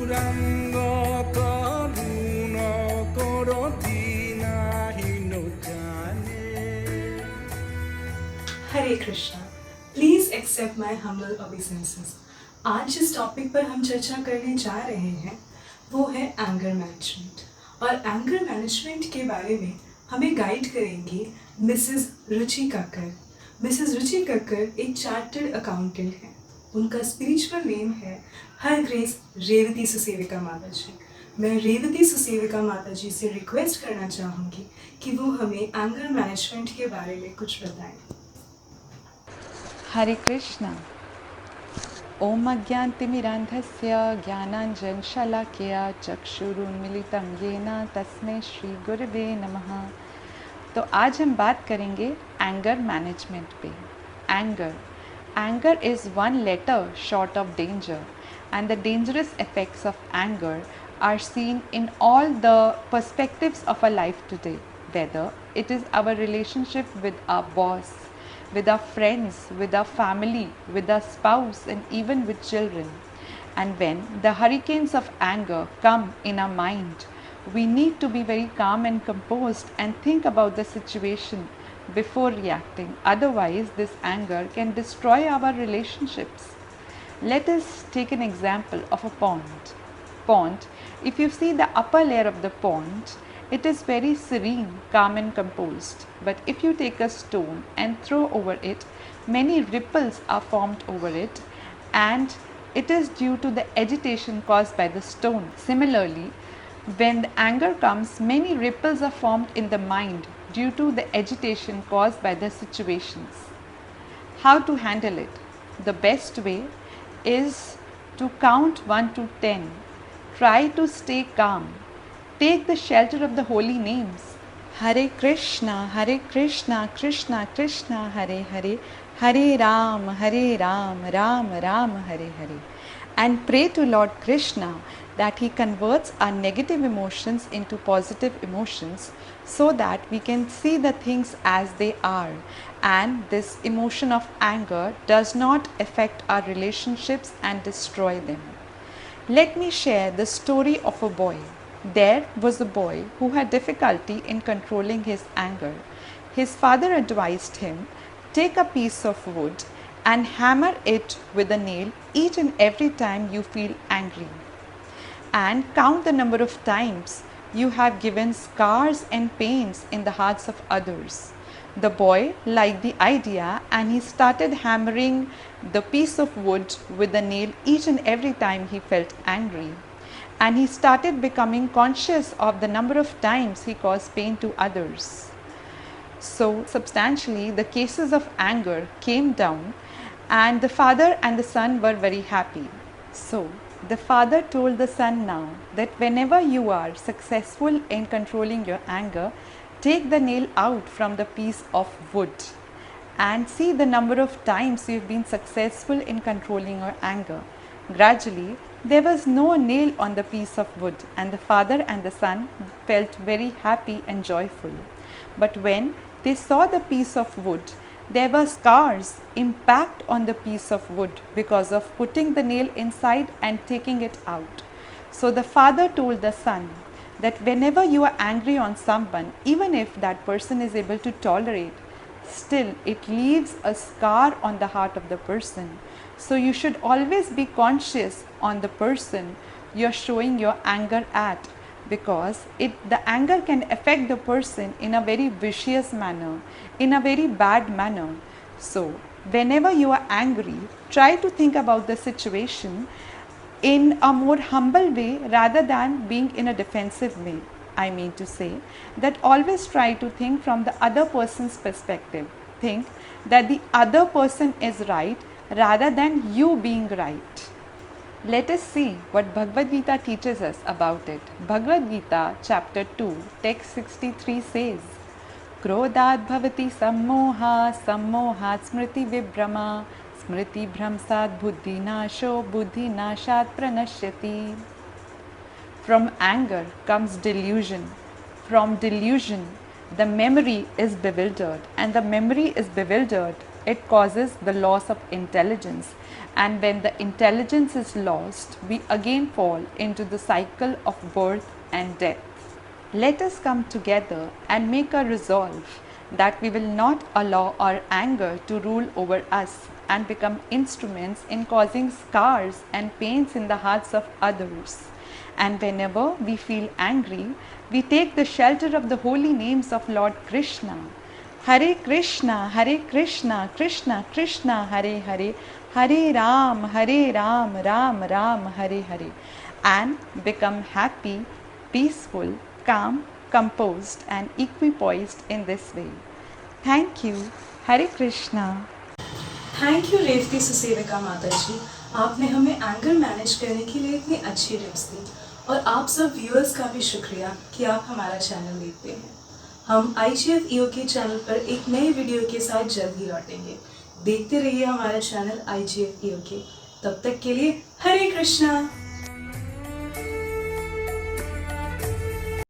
গৌরাঙ্গ করুণ করদীনাহীন জানে। Hare Krishna. Please accept my humble obeisances। आज जिस टॉपिक पर हम चर्चा करने जा रहे हैं वो है एंगर मैनेजमेंट, और एंगर मैनेजमेंट के बारे में हमें गाइड करेंगी मिसेस रुचि कक्कर। मिसेस रुचि कक्कर एक चार्टर्ड अकाउंटेंट हैं। उनका स्पिरिचुअल नेम है हर ग्रेस रेवती सुसेविका माता जी। मैं रेवती सुसेविका माता जी से रिक्वेस्ट करना चाहूँगी कि वो हमें एंगर मैनेजमेंट के बारे में कुछ बताएं। हरे कृष्णा। ओम अज्ञानतिमिरान्धस्य ज्ञानाञ्जनशलाकया चक्षुरुन्मीलितं येन तस्मै श्री गुरवे नमः। तो आज हम बात करेंगे एंगर मैनेजमेंट पे। Anger is one letter short of danger, and the dangerous effects of anger are seen in all the perspectives of our life today, whether it is our relationship with our boss, with our friends, with our family, with our spouse, and even with children. And when the hurricanes of anger come in our mind, we need to be very calm and composed and think about the situation before reacting. Otherwise, this anger can destroy our relationships. Let us take an example of a pond. If you see the upper layer of the pond, it is very serene, calm and composed. But if you take a stone and throw over it, many ripples are formed over it, and it is due to the agitation caused by the stone. Similarly, when the anger comes, many ripples are formed in the mind due to the agitation caused by the situations. How to handle it? The best way is to count 1 to 10. Try to stay calm. Take the shelter of the holy names. Hare Krishna, Krishna Krishna, Hare Hare, Hare Ram, Ram Ram, Hare Hare. And pray to Lord Krishna that he converts our negative emotions into positive emotions so that we can see the things as they are, and this emotion of anger does not affect our relationships and destroy them. Let me share the story of a boy. There was a boy who had difficulty in controlling his anger. His father advised him, take a piece of wood and hammer it with a nail each and every time you feel angry, and count the number of times you have given scars and pains in the hearts of others. The boy liked the idea, and he started hammering the piece of wood with the nail each and every time he felt angry. And he started becoming conscious of the number of times he caused pain to others. So, substantially, the cases of anger came down, and the father and the son were very happy. So, the father told the son now that whenever you are successful in controlling your anger, take the nail out from the piece of wood and see the number of times you've been successful in controlling your anger. Gradually, there was no nail on the piece of wood, and the father and the son felt very happy and joyful. But when they saw the piece of wood, there were scars, impact on the piece of wood because of putting the nail inside and taking it out. So the father told the son that whenever you are angry on someone, even if that person is able to tolerate, still it leaves a scar on the heart of the person. So you should always be conscious on the person you're showing your anger at, because the anger can affect the person in a very vicious manner, in a very bad manner. So whenever you are angry, try to think about the situation in a more humble way rather than being in a defensive way. I mean to say that always try to think from the other person's perspective. Think that the other person is right rather than you being right. Let us see what Bhagavad Gita teaches us about it. Bhagavad Gita chapter 2 text 63 says, Krodhat bhavati sammoha, sammohat smriti vibrama, smriti bhramsat buddhi nasho, buddhi nashat pranashyati. From anger comes delusion. From delusion, the memory is bewildered, and the memory is bewildered it causes the loss of intelligence. And when the intelligence is lost, we again fall into the cycle of birth and death. Let us come together and make a resolve that we will not allow our anger to rule over us and become instruments in causing scars and pains in the hearts of others. And whenever we feel angry, we take the shelter of the holy names of Lord Krishna. Hare Krishna, Krishna Krishna, Hare Hare, Hare Ram, Ram Ram, Hare Hare, and become happy, peaceful, calm, composed, and equipoised in this way. Thank you. Hare Krishna. Thank you Revati सुसेविका माता जी, आपने हमें anger manage करने के लिए इतनी अच्छी tips दी। और आप सब व्यूअर्स का भी शुक्रिया कि आप हमारा चैनल देखते हैं। हम IGF EOK चैनल पर एक नए वीडियो के साथ जल्द ही लौटेंगे। देखते रहिए हमारा चैनल IGF EOK। तब तक के लिए हरे कृष्णा।